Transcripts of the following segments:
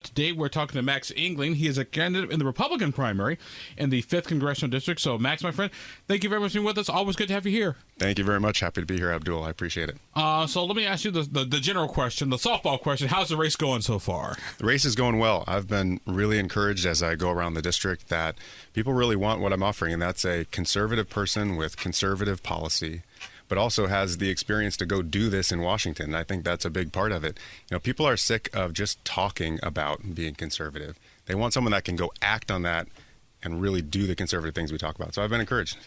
Today we're talking to Max Engling. He is a candidate in the Republican primary in the 5th Congressional District. So, Max, my friend, thank you very much for being with us. Always good to have you here. Thank you very much. Happy to be here, Abdul. I appreciate it. So let me ask you the general question, the softball question. How's the race going so far? The race is going well. I've been really encouraged as I go around the district that people really want what I'm offering, and that's a conservative person with conservative policy, but also has the experience to go do this in Washington. I think that's a big part of it. People are sick of just talking about being conservative. They want someone that can go act on that and really do the conservative things we talk about. So I've been encouraged.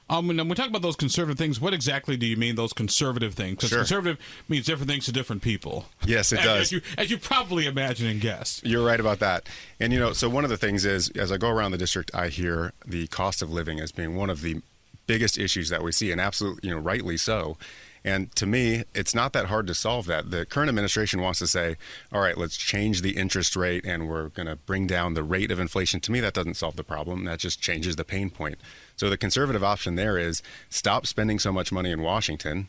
When we talk about those conservative things, what exactly do you mean, those conservative things? Because conservative means different things to different people. Yes, it does. As you probably imagine and guess. You're right about that. And, so one of the things is, as I go around the district, I hear the cost of living as being one of the biggest issues that we see, and absolutely, rightly so. And to me, it's not that hard to solve that. The current administration wants to say, all right, let's change the interest rate and we're going to bring down the rate of inflation. To me, that doesn't solve the problem. That just changes the pain point. So the conservative option there is stop spending so much money in Washington.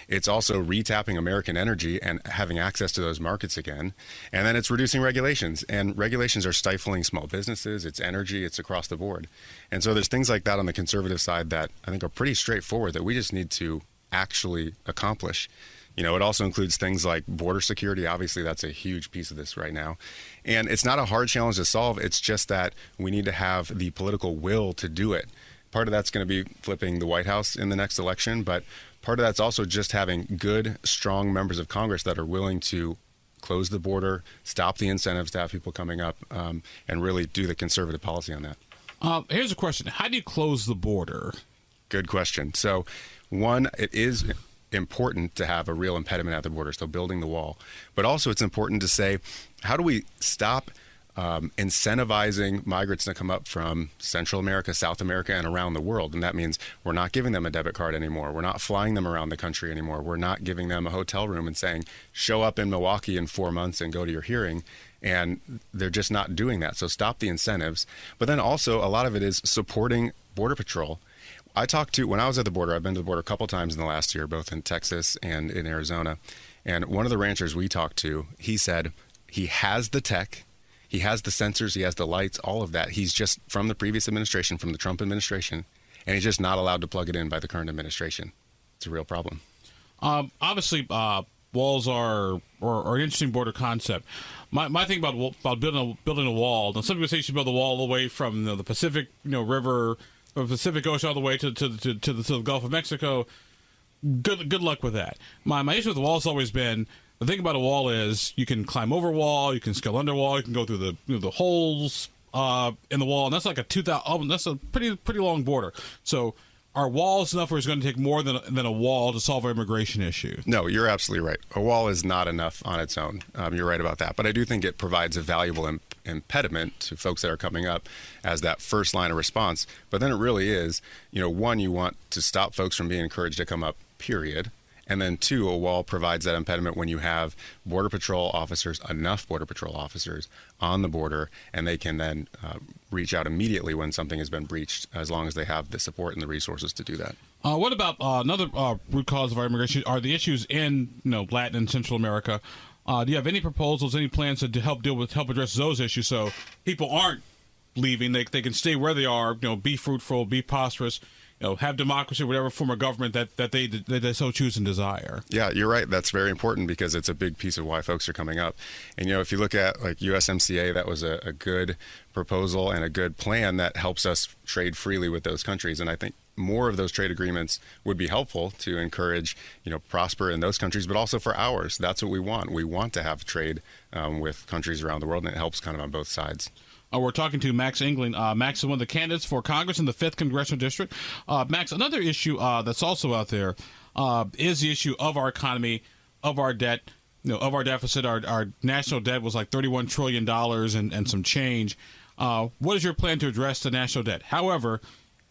It's also retapping American energy and having access to those markets again. And then it's reducing regulations. And regulations are stifling small businesses. It's energy. It's across the board. And so there's things like that on the conservative side that I think are pretty straightforward that we just need to actually accomplish. It also includes things like border security. Obviously, that's a huge piece of this right now. And it's not a hard challenge to solve. It's just that we need to have the political will to do it. Part of that's going to be flipping the White House in the next election, but part of that's also just having good, strong members of Congress that are willing to close the border, stop the incentives to have people coming up, and really do the conservative policy on that. Here's a question. How do you close the border? Good question. So, one, it is important to have a real impediment at the border, so building the wall. But also it's important to say, how do we stop incentivizing migrants to come up from Central America, South America, and around the world? And that means we're not giving them a debit card anymore. We're not flying them around the country anymore. We're not giving them a hotel room and saying, show up in Milwaukee in 4 months and go to your hearing. And they're just not doing that. So stop the incentives. But then also a lot of it is supporting Border Patrol. When I was at the border, I've been to the border a couple times in the last year, both in Texas and in Arizona. And one of the ranchers we talked to, he said he has the tech, he has the sensors, he has the lights, all of that. He's just from the previous administration, from the Trump administration, and he's just not allowed to plug it in by the current administration. It's a real problem. Obviously, walls are an interesting border concept. My thing about building a wall, now some people say you should build a wall all the way from the Pacific River, or the Pacific Ocean all the way to the Gulf of Mexico. Good luck with that. My issue with the wall has always been, the thing about a wall is you can climb over a wall, you can scale under a wall, you can go through the holes in the wall, and that's like that's a pretty long border. So are walls enough, or is it going to take more than a wall to solve our immigration issue? No, you're absolutely right. A wall is not enough on its own. You're right about that. But I do think it provides a valuable impediment to folks that are coming up as that first line of response. But then it really is, one, you want to stop folks from being encouraged to come up, period. And then two, a wall provides that impediment when you have Border Patrol officers, enough Border Patrol officers on the border, and they can then reach out immediately when something has been breached, as long as they have the support and the resources to do that. What about another root cause of our immigration are the issues in Latin and Central America? Do you have any proposals, any plans to help address those issues so people aren't leaving? They can stay where they are, be fruitful, be prosperous, have democracy, whatever form of government that they so choose and desire. Yeah, you're right. That's very important because it's a big piece of why folks are coming up. And, if you look at like USMCA, that was a good proposal and a good plan that helps us trade freely with those countries. And I think more of those trade agreements would be helpful to encourage, prosper in those countries, but also for ours. That's what we want. We want to have trade with countries around the world, and it helps kind of on both sides. We're talking to Max Engling. Max is one of the candidates for Congress in the 5th Congressional District. Max, another issue that's also out there is the issue of our economy, of our debt, of our deficit. Our national debt was like $31 trillion and some change. What is your plan to address the national debt? However,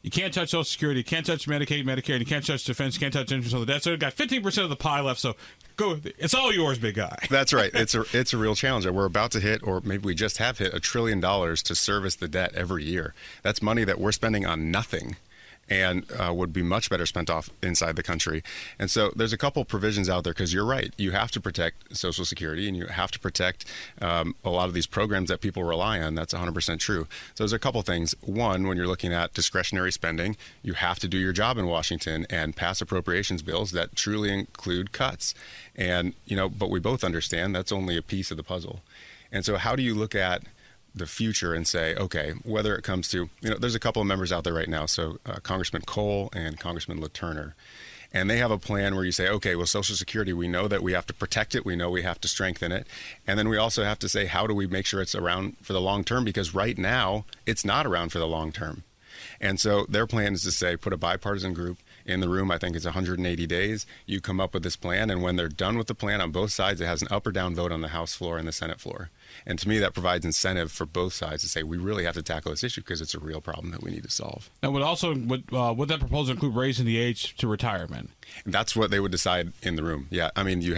you can't touch Social Security, you can't touch Medicaid, Medicare, and you can't touch defense, you can't touch interest on the debt. So you've got 15% of the pie left, so go. It's all yours, big guy. That's right. It's a real challenge. We're about to hit, or maybe we just have hit, $1 trillion to service the debt every year. That's money that we're spending on nothing. and would be much better spent off inside the country. And so there's a couple provisions out there, because you're right. You have to protect Social Security, and you have to protect a lot of these programs that people rely on. That's 100% true. So there's a couple things. One, when you're looking at discretionary spending, you have to do your job in Washington and pass appropriations bills that truly include cuts. And, but we both understand that's only a piece of the puzzle. And so how do you look at the future and say, okay, whether it comes to, there's a couple of members out there right now. So Congressman Cole and Congressman LaTurner, and they have a plan where you say, okay, well, Social Security, we know that we have to protect it. We know we have to strengthen it. And then we also have to say, how do we make sure it's around for the long term? Because right now it's not around for the long term. And so their plan is to say, put a bipartisan group in the room. I think it's 180 days. You come up with this plan. And when they're done with the plan on both sides, it has an up or down vote on the House floor and the Senate floor. And to me, that provides incentive for both sides to say, we really have to tackle this issue because it's a real problem that we need to solve. And would that proposal include raising the age to retirement? And that's what they would decide in the room. Yeah. I mean, they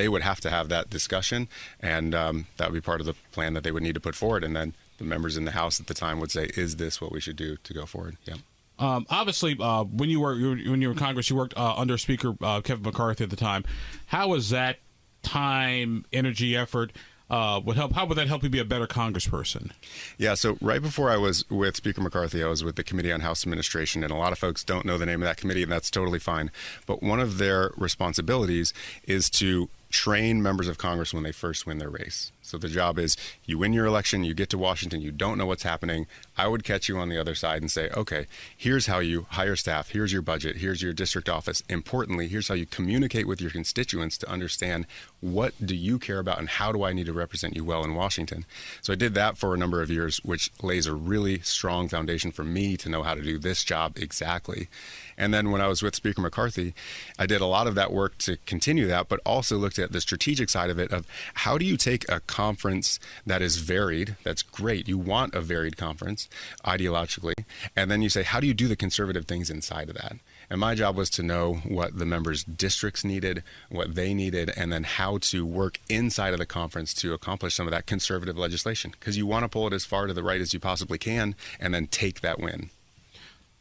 would have to have that discussion. And that would be part of the plan that they would need to put forward. And then the members in the House at the time would say, is this what we should do to go forward? Yeah. Obviously, when you were in Congress, you worked under Speaker Kevin McCarthy at the time. How was that time, energy, effort? How would that help you be a better congressperson? Yeah, so right before I was with Speaker McCarthy, I was with the Committee on House Administration, and a lot of folks don't know the name of that committee, and that's totally fine. But one of their responsibilities is to train members of Congress when they first win their race. So the job is, you win your election, you get to Washington, you don't know what's happening. I would catch you on the other side and say, okay, here's how you hire staff, here's your budget, here's your district office. Importantly, here's how you communicate with your constituents to understand what do you care about and how do I need to represent you well in Washington. So I did that for a number of years, which lays a really strong foundation for me to know how to do this job exactly. And then when I was with Speaker McCarthy, I did a lot of that work to continue that, but also looked at the strategic side of it, of how do you take a conference that is varied, that's great, you want a varied conference ideologically, and then you say, how do you do the conservative things inside of that? And my job was to know what the members' districts needed, what they needed, and then how to work inside of the conference to accomplish some of that conservative legislation, because you want to pull it as far to the right as you possibly can and then take that win.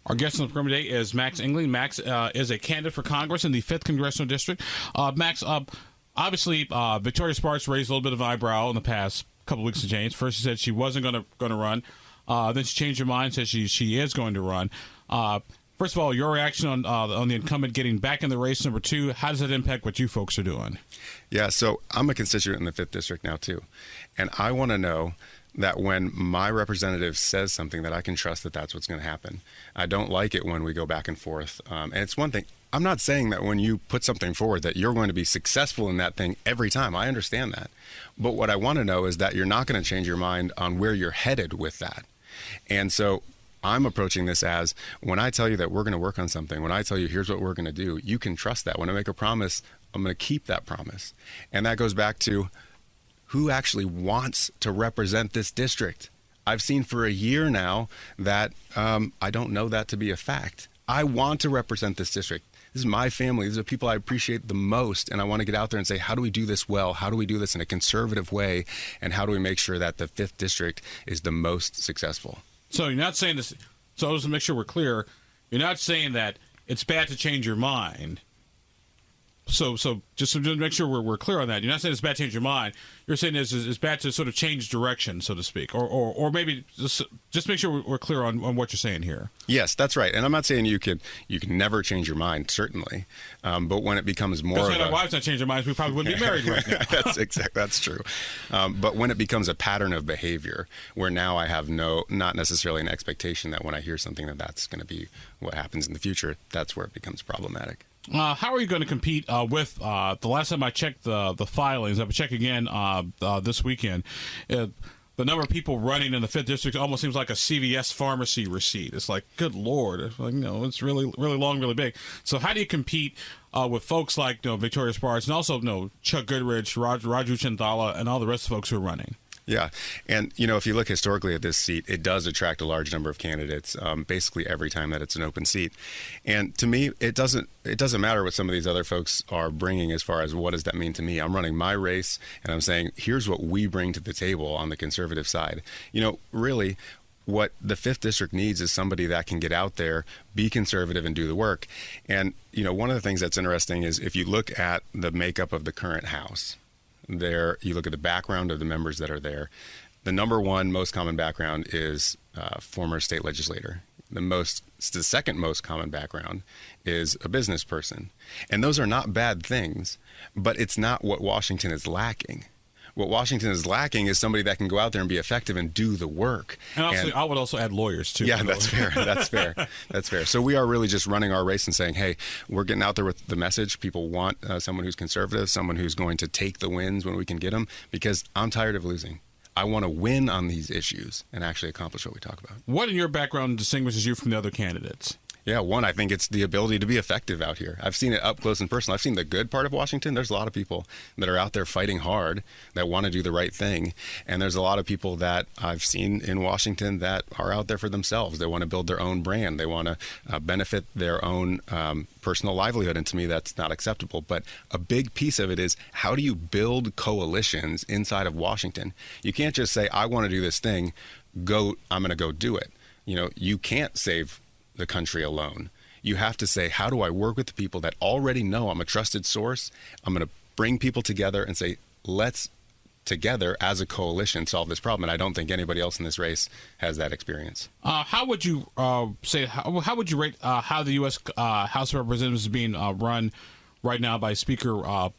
Our guest on the program today is Max Engling. Max is a candidate for Congress in the 5th Congressional District. Max, obviously, Victoria Sparks raised a little bit of an eyebrow in the past couple of weeks of change. First, she said she wasn't going to run. Then she changed her mind, said she is going to run. First of all, your reaction on the incumbent getting back in the race. Number two, how does that impact what you folks are doing? Yeah, so I'm a constituent in the 5th District now, too. And I want to know that when my representative says something, that I can trust that that's what's going to happen. I don't like it when we go back and forth. And it's one thing. I'm not saying that when you put something forward that you're going to be successful in that thing every time. I understand that. But what I want to know is that you're not going to change your mind on where you're headed with that. And so I'm approaching this as, when I tell you that we're going to work on something, when I tell you here's what we're going to do, you can trust that. When I make a promise, I'm going to keep that promise. And that goes back to, who actually wants to represent this district? I've seen for a year now that I don't know that to be a fact. I want to represent this district. This is my family. These are people I appreciate the most. And I want to get out there and say, how do we do this well? How do we do this in a conservative way? And how do we make sure that the 5th District is the most successful? So you're not saying this. So just to make sure we're clear, you're not saying that it's bad to change your mind. So just to make sure we're clear on that, you're not saying it's bad to change your mind. You're saying it's bad to sort of change direction, so to speak, or maybe just make sure we're clear on what you're saying here. Yes, that's right. And I'm not saying you can never change your mind, certainly, but when it becomes more, because our wives not change their minds, we probably wouldn't be married right now. That's true. But when it becomes a pattern of behavior, where now I have not necessarily an expectation that when I hear something that's going to be what happens in the future, that's where it becomes problematic. How are you going to compete with the last time I checked the filings? I will check again this weekend. The number of people running in the 5th District almost seems like a CVS pharmacy receipt. It's like, good Lord. It's like, it's really, really long, really big. So how do you compete with folks like Victoria Sparks and also Chuck Goodrich, Raju Chintala, and all the rest of the folks who are running? Yeah. And, if you look historically at this seat, it does attract a large number of candidates basically every time that it's an open seat. And to me, it doesn't matter what some of these other folks are bringing as far as what does that mean to me. I'm running my race and I'm saying, here's what we bring to the table on the conservative side. Really, what the 5th District needs is somebody that can get out there, be conservative, and do the work. And, one of the things that's interesting is if you look at the makeup of the current House, you look at the background of the members that are there, the number one most common background is former state legislator. The second most common background is a business person. And those are not bad things, but it's not what Washington is lacking. What Washington is lacking is somebody that can go out there and be effective and do the work. And I would also add lawyers, too. Yeah, that's fair. That's fair. That's fair. So we are really just running our race and saying, hey, we're getting out there with the message. People want someone who's conservative, someone who's going to take the wins when we can get them, because I'm tired of losing. I want to win on these issues and actually accomplish what we talk about. What in your background distinguishes you from the other candidates? Yeah, one, I think it's the ability to be effective out here. I've seen it up close and personal. I've seen the good part of Washington. There's a lot of people that are out there fighting hard, that want to do the right thing. And there's a lot of people that I've seen in Washington that are out there for themselves. They want to build their own brand. They want to benefit their own personal livelihood. And to me, that's not acceptable. But a big piece of it is, how do you build coalitions inside of Washington? You can't just say, I want to do this thing, I'm going to go do it. You can't save the country alone. You have to say, how do I work with the people that already know I'm a trusted source? I'm going to bring people together and say, let's together as a coalition solve this problem. And I don't think anybody else in this race has that experience. How would you how would you rate how the U.S. House of Representatives is being run right now by Speaker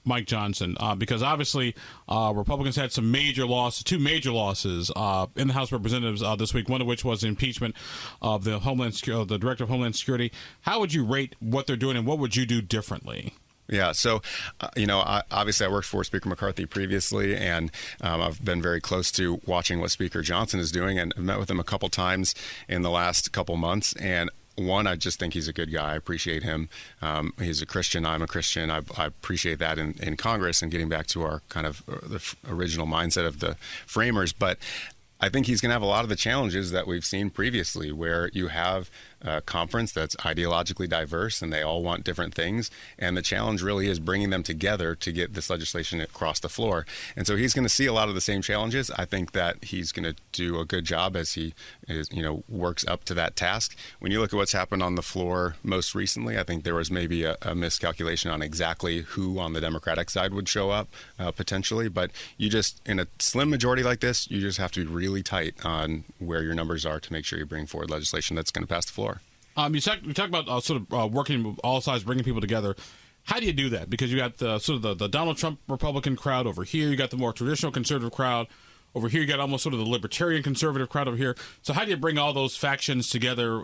Mike Johnson? Because obviously Republicans had two major losses in the House of Representatives this week, one of which was the impeachment of the Director of Homeland Security. How would you rate what they're doing, and what would you do differently? Yeah, so, obviously I worked for Speaker McCarthy previously, and I've been very close to watching what Speaker Johnson is doing, and I've met with him a couple times in the last couple months. And one, I just think he's a good guy. I appreciate him. He's a Christian. I'm a Christian. I appreciate that in Congress, and getting back to our kind of the original mindset of the framers. But I think he's going to have a lot of the challenges that we've seen previously, where you have a conference that's ideologically diverse and they all want different things. And the challenge really is bringing them together to get this legislation across the floor. And so he's going to see a lot of the same challenges. I think that he's going to do a good job as he works up to that task. When you look at what's happened on the floor most recently, I think there was maybe a miscalculation on exactly who on the Democratic side would show up potentially. But you just, in a slim majority like this, you just have to be really tight on where your numbers are to make sure you bring forward legislation that's going to pass the floor. You talk about working with all sides, bringing people together. How do you do that? Because you got the Donald Trump Republican crowd over here. You got the more traditional conservative crowd over here. You got almost sort of the libertarian conservative crowd over here. So how do you bring all those factions together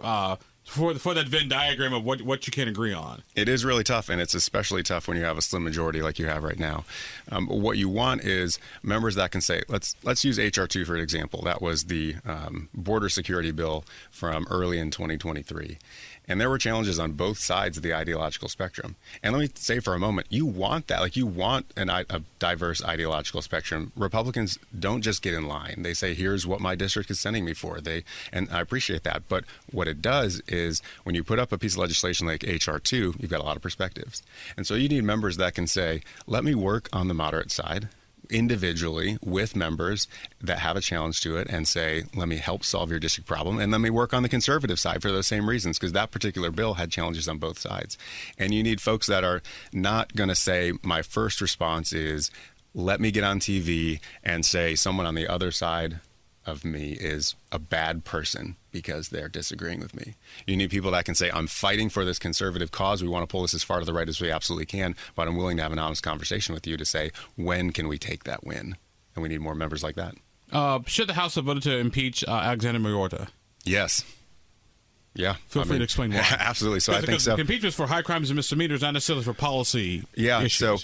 for that Venn diagram of what you can agree on? It is really tough, and it's especially tough when you have a slim majority like you have right now. What you want is members that can say, let's use H.R. 2 for an example. That was the border security bill from early in 2023. And there were challenges on both sides of the ideological spectrum. And let me say for a moment, you want that. Like, you want a diverse ideological spectrum. Republicans don't just get in line. They say, here's what my district is sending me for. And I appreciate that. But what it does is, when you put up a piece of legislation like H.R. 2, you've got a lot of perspectives. And so you need members that can say, let me work on the moderate side individually with members that have a challenge to it, and say, let me help solve your district problem, and let me work on the conservative side for those same reasons, because that particular bill had challenges on both sides. And you need folks that are not going to say, my first response is, let me get on TV and say someone on the other side of me is a bad person because they're disagreeing with me. You need people that can say, I'm fighting for this conservative cause. We want to pull this as far to the right as we absolutely can, but I'm willing to have an honest conversation with you to say, when can we take that win? And we need more members like that. Should the House have voted to impeach Alexander Mayorga? Yes. Yeah. Feel free to explain why. Absolutely. So I think so. Impeachment is for high crimes and misdemeanors, not necessarily for policy issues. So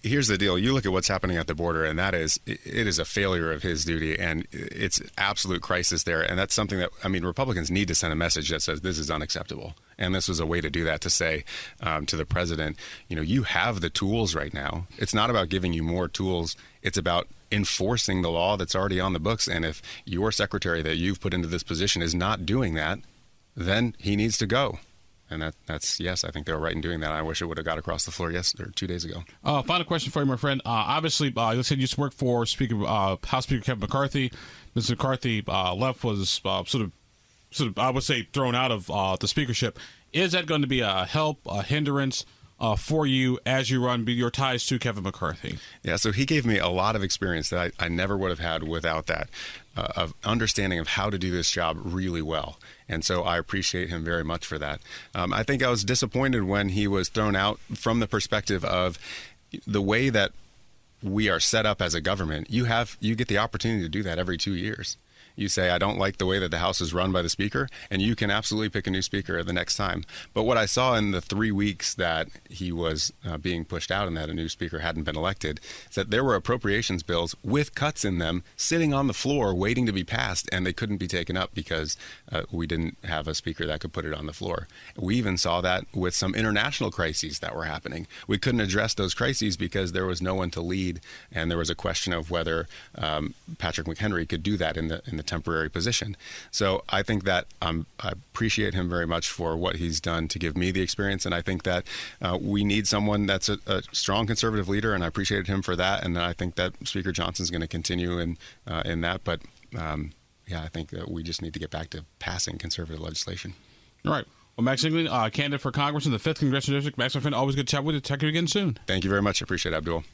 here's the deal. You look at what's happening at the border, and it is a failure of his duty, and it's absolute crisis there. And that's something that, Republicans need to send a message that says this is unacceptable. And this was a way to do that, to say to the president, you have the tools right now. It's not about giving you more tools. It's about enforcing the law that's already on the books. And if your secretary that you've put into this position is not doing that, then he needs to go. And that's yes, I think they were right in doing that. I wish it would have got across the floor 2 days ago. Final question for you, my friend. Obviously, you said you used to work for House Speaker Kevin McCarthy. Mr. McCarthy left, was sort of, I would say, thrown out of the speakership. Is that going to be a help, a hindrance for you as you run your ties to Kevin McCarthy? Yeah, so he gave me a lot of experience that I never would have had without that, of understanding of how to do this job really well. And so I appreciate him very much for that. I think I was disappointed when he was thrown out from the perspective of the way that we are set up as a government. You get the opportunity to do that every 2 years. You say, I don't like the way that the House is run by the Speaker, and you can absolutely pick a new Speaker the next time. But what I saw in the 3 weeks that he was being pushed out and that a new Speaker hadn't been elected is that there were appropriations bills with cuts in them sitting on the floor waiting to be passed, and they couldn't be taken up because we didn't have a Speaker that could put it on the floor. We even saw that with some international crises that were happening. We couldn't address those crises because there was no one to lead, and there was a question of whether Patrick McHenry could do that in the temporary position. So I think that I appreciate him very much for what he's done to give me the experience, and I think that we need someone that's a strong conservative leader, and I appreciated him for that, and I think that Speaker Johnson's going to continue in that, but I think that we just need to get back to passing conservative legislation. All right. Well, Max Engling, candidate for Congress in the 5th Congressional District. Max, my friend, always good to chat with you. Talk to you again soon. Thank you very much. I appreciate it, Abdul.